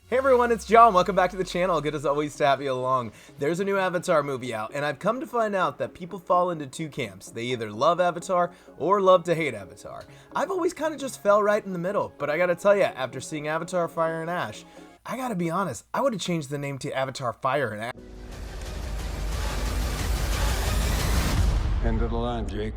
Hey everyone, it's John. Welcome back to the channel. Good as always to have you along. There's a new Avatar movie out, and I've come to find out that people fall into two camps. They either love Avatar or love to hate Avatar. I've always kind of just fell right in the middle, but I gotta tell you, after seeing Avatar Fire and Ash, I gotta be honest, I would have changed the name to Avatar Fire and Ash. End of the line, Jake.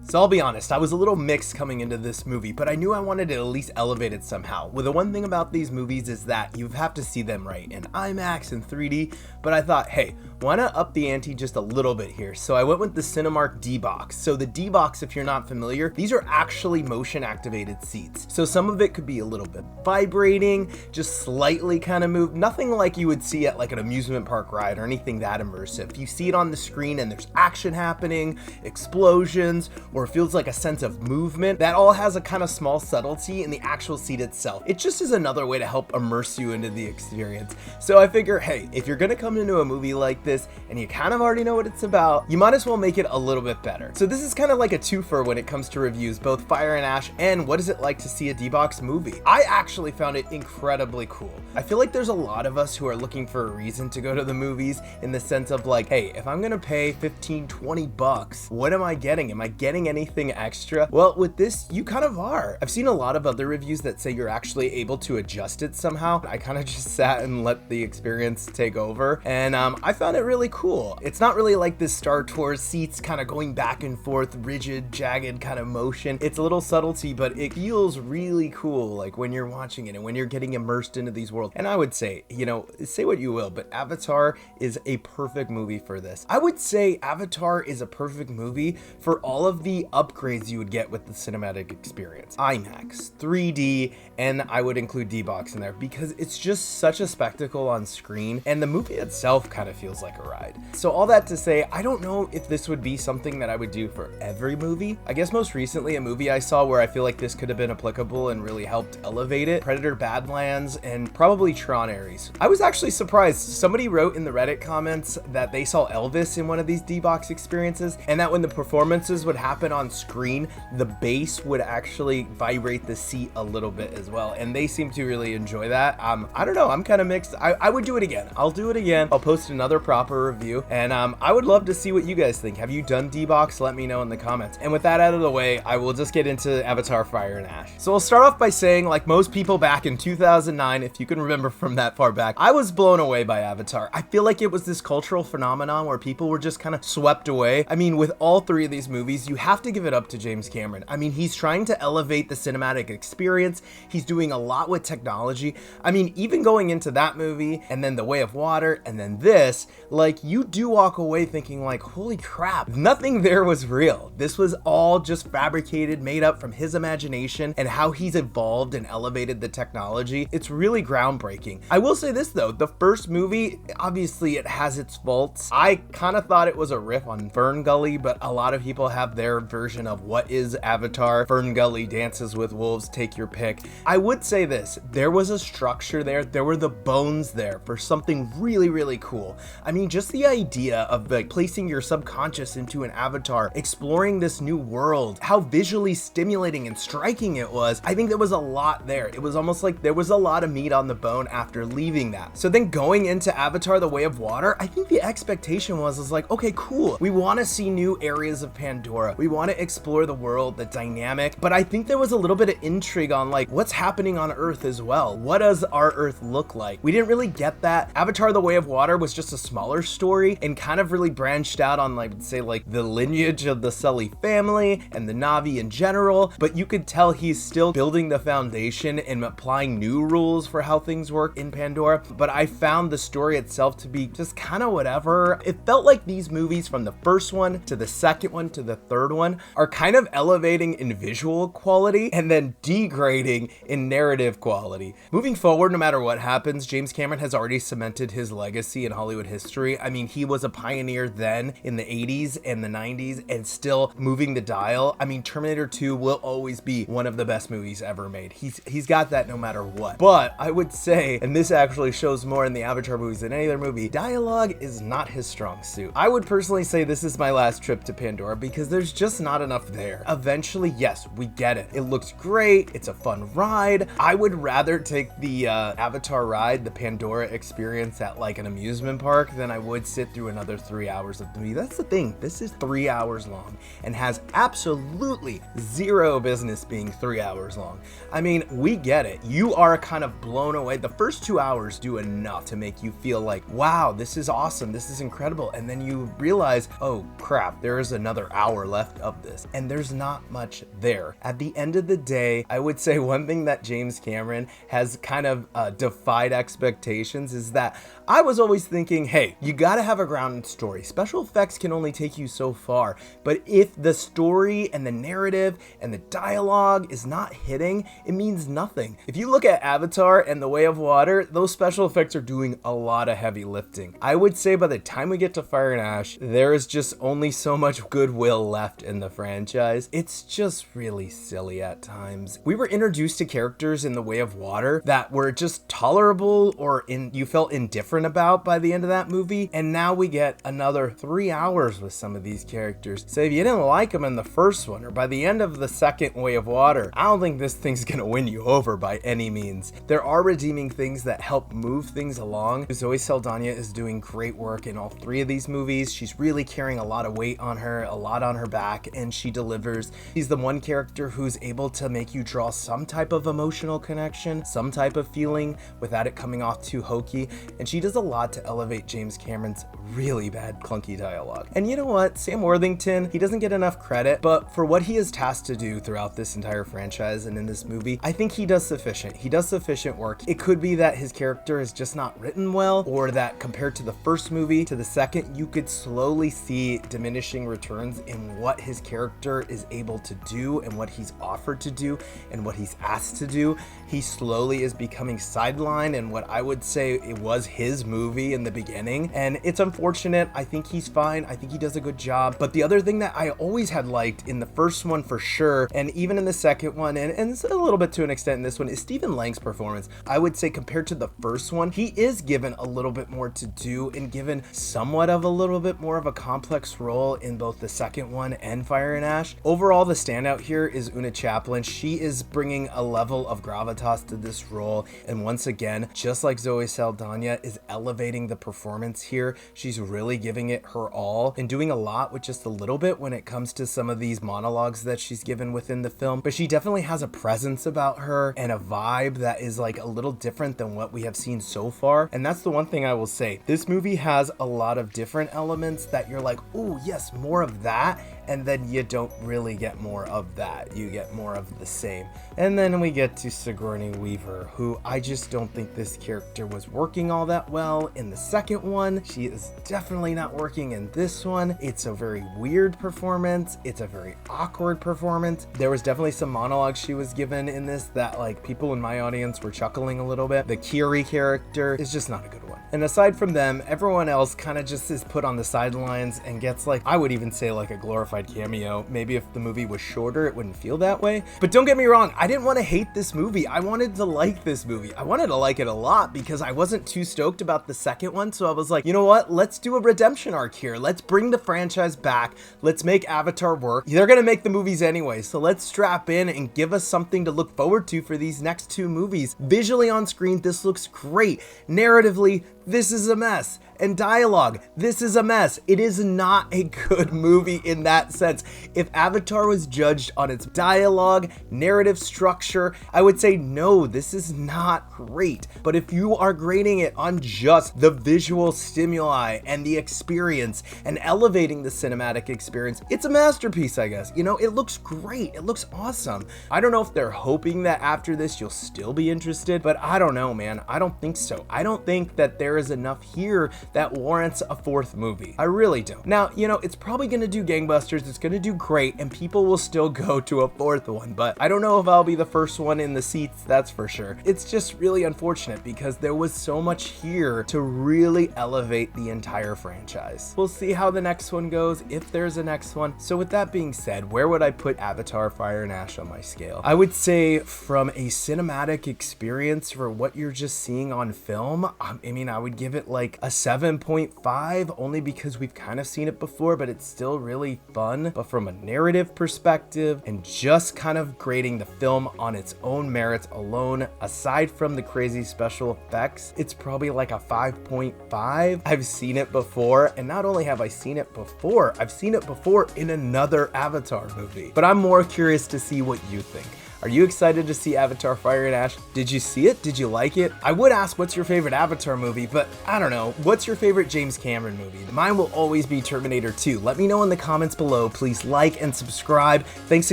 So I'll be honest, I was a little mixed coming into this movie, but I knew I wanted to at least elevate it somehow. Well, the one thing about these movies is that you have to see them right in IMAX and 3D, but I thought, hey, why not up the ante just a little bit here? So I went with the cinemark dbox. So the dbox, if you're not familiar, these are actually motion activated seats. So some of it could be a little bit vibrating, just slightly kind of move, nothing like you would see at like an amusement park ride or anything that immersive. You see it on the screen and there's action happening, explosions, or it feels like a sense of movement. That all has a kind of small subtlety in the actual seat itself. It just is another way to help immerse you into the experience. So I figure, hey, if you're gonna come into a movie like this and you kind of already know what it's about, you might as well make it a little bit better. So this is kind of like a twofer when it comes to reviews, both Fire and Ash and what is it like to see a dbox movie. I actually found it incredibly cool. I feel like there's a lot of us who are looking for a reason to go to the movies in the sense of like, hey, if I'm gonna pay 15, 20 bucks, what am I getting? Am I getting anything extra? Well, with this, you kind of are. I've seen a lot of other reviews that say you're actually able to adjust it somehow. I kind of just sat and let the experience take over, and I found it really cool. It's not really like this Star Tours seats kind of going back and forth, rigid, jagged kind of motion. It's a little subtlety, but it feels really cool like when you're watching it and when you're getting immersed into these worlds. And I would say, you know, say what you will, but Avatar is a perfect movie for this. I would say Avatar is a perfect movie for all of the upgrades you would get with the cinematic experience. IMAX, 3D, and I would include dbox in there because it's just such a spectacle on screen, and the movie itself kind of feels like a ride. So all that to say, I don't know if this would be something that I would do for every movie. I guess most recently a movie I saw where I feel like this could have been applicable and really helped elevate it, Predator Badlands and probably Tron Ares. I was actually surprised. Somebody wrote in the Reddit comments that they saw Elvis in one of these dbox experiences, and that when the performances would happen on screen, the bass would actually vibrate the seat a little bit as well, and they seem to really enjoy that. I don't know, I'm kind of mixed. I would do it again. I'll do it again. I'll post another proper review, and I would love to see what you guys think. Have you done dbox? Let me know in the comments. And with that out of the way, I will just get into Avatar Fire and Ash. So I'll start off by saying, like most people back in 2009, if you can remember from that far back, I was blown away by Avatar. I feel like it was this cultural phenomenon where people were just kind of swept away. I mean, with all three of these movies, you have to give it up to James Cameron. I mean, he's trying to elevate the cinematic experience. He's doing a lot with technology. I mean, even going into that movie and then The Way of Water and then this, like, you do walk away thinking like, holy crap, nothing there was real. This was all just fabricated, made up from his imagination and how he's evolved and elevated the technology. It's really groundbreaking. I will say this though, the first movie, obviously it has its faults. I kind of thought it was a riff on Fern Gully, but a lot of people have their version of what is Avatar. Fern Gully, Dances with Wolves, take your pick. I would say this, there was a structure there. There were the bones there for something really, really cool. I mean, just the idea of like placing your subconscious into an avatar, exploring this new world, how visually stimulating and striking it was. I think there was a lot there. It was almost like there was a lot of meat on the bone after leaving that. So then going into Avatar The Way of Water, I think the expectation was like, okay, cool. We want to see new areas of Pandora. We want to explore the world, the dynamic, but I think there was a little bit of intrigue on like what's happening on Earth as well. What does our Earth look like? We didn't really get that. Avatar The Way of Water was just a smaller story and kind of really branched out on like, say like the lineage of the Sully family and the Na'vi in general, but you could tell he's still building the foundation and applying new rules for how things work in Pandora. But I found the story itself to be just kind of whatever. It felt like these movies from the first one to the second one to the third one are kind of elevating in visual quality and then degrading in narrative quality. Moving forward, no matter what happens, James Cameron has already cemented his legacy in Hollywood history. I mean, he was a pioneer then in the 80s and the 90s and still moving the dial. I mean, Terminator 2 will always be one of the best movies ever made. He's got that no matter what. But I would say, and this actually shows more in the Avatar movies than any other movie, dialogue is not his strong suit. I would personally say this is my last trip to Pandora because there's just just not enough there. Eventually, yes, we get it. It looks great. It's a fun ride. I would rather take the Avatar ride, the Pandora experience at like an amusement park than I would sit through another 3 hours of the movie. That's the thing. This is 3 hours long and has absolutely zero business being 3 hours long. I mean, we get it. You are kind of blown away. The first 2 hours do enough to make you feel like, wow, this is awesome. This is incredible. And then you realize, oh crap, there is another hour left of this. And there's not much there. At the end of the day, I would say one thing that James Cameron has kind of defied expectations is that I was always thinking, hey, you gotta have a grounded story. Special effects can only take you so far, but if the story and the narrative and the dialogue is not hitting, it means nothing. If you look at Avatar and The Way of Water, those special effects are doing a lot of heavy lifting. I would say by the time we get to Fire and Ash, there is just only so much goodwill left in the franchise. It's just really silly at times. We were introduced to characters in The Way of Water that were just tolerable or you felt indifferent about by the end of that movie, and now we get another 3 hours with some of these characters. So if you didn't like them in the first one or by the end of the second Way of Water, I don't think this thing's gonna win you over by any means. There are redeeming things that help move things along. Zoe Saldana is doing great work in all three of these movies. She's really carrying a lot of weight on her, a lot on her back, and she delivers. She's the one character who's able to make you draw some type of emotional connection, some type of feeling without it coming off too hokey, and she does a lot to elevate James Cameron's really bad clunky dialogue. And you know what? Sam Worthington, he doesn't get enough credit, but for what he is tasked to do throughout this entire franchise and in this movie, I think he does sufficient. He does sufficient work. It could be that his character is just not written well, or that compared to the first movie to the second, you could slowly see diminishing returns in what his character is able to do and what he's offered to do and what he's asked to do. He slowly is becoming sidelined in what I would say it was his movie in the beginning, and it's unfortunate. I think he's fine. I think he does a good job. But the other thing that I always had liked in the first one for sure, and even in the second one, and it's a little bit to an extent in this one, is Stephen Lang's performance. I would say compared to the first one, he is given a little bit more to do and given somewhat of a little bit more of a complex role in both the second one and Fire and Ash. Overall, the standout here is Una Chaplin. She is bringing a level of gravitas to this role, and once again, just like Zoe Saldana, is elevating the performance here. She's really giving it her all and doing a lot with just a little bit when it comes to some of these monologues that she's given within the film, but she definitely has a presence about her and a vibe that is like a little different than what we have seen so far. And that's the one thing I will say. This movie has a lot of different elements that you're like, oh yes, more of that, and then you don't really get more of that. You get more of the same. And then we get to Sigourney Weaver, who I just don't think this character was working all that well in the second one. She is definitely not working in this one. It's a very weird performance. It's a very awkward performance. There was definitely some monologues she was given in this that like people in my audience were chuckling a little bit. The Kiri character is just not a good one. And aside from them, everyone else kind of just is put on the sidelines and gets like, I would even say like a glorified cameo. Maybe if the movie was shorter, it wouldn't feel that way. But don't get me wrong, I didn't want to hate this movie. I wanted to like this movie. I wanted to like it a lot because I wasn't too stoked about the second one. So I was like, you know what? Let's do a redemption arc here. Let's bring the franchise back. Let's make Avatar work. They're going to make the movies anyway. So let's strap in and give us something to look forward to for these next two movies. Visually on screen, this looks great. Narratively, this is a mess. And dialogue, this is a mess. It is not a good movie in that sense. If Avatar was judged on its dialogue, narrative structure, I would say no, this is not great. But if you are grading it on just the visual stimuli and the experience and elevating the cinematic experience, it's a masterpiece, I guess. You know, it looks great. It looks awesome. I don't know if they're hoping that after this you'll still be interested, but I don't know, man. I don't think so. I don't think that there is enough here that warrants a fourth movie. I really don't. Now, you know, it's probably gonna do gangbusters, it's gonna do great, and people will still go to a fourth one, but I don't know if I'll be the first one in the seats, that's for sure. It's just really unfortunate because there was so much here to really elevate the entire franchise. We'll see how the next one goes, if there's a next one. So with that being said, where would I put Avatar Fire and Ash on my scale? I would say from a cinematic experience for what you're just seeing on film, I mean, I would give it like a 7 7.5, only because we've kind of seen it before, but it's still really fun. But from a narrative perspective and just kind of grading the film on its own merits alone, aside from the crazy special effects, it's probably like a 5.5. I've seen it before, and not only have I seen it before, I've seen it before in another Avatar movie. But I'm more curious to see what you think. Are you excited to see Avatar Fire and Ash? Did you see it? Did you like it? I would ask what's your favorite Avatar movie, but I don't know. What's your favorite James Cameron movie? Mine will always be Terminator 2. Let me know in the comments below. Please like and subscribe. Thanks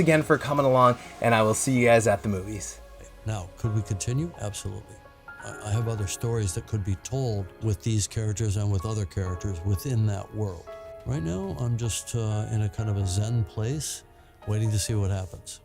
again for coming along, and I will see you guys at the movies. Now, could we continue? Absolutely. I have other stories that could be told with these characters and with other characters within that world. Right now, I'm just in a kind of a Zen place, waiting to see what happens.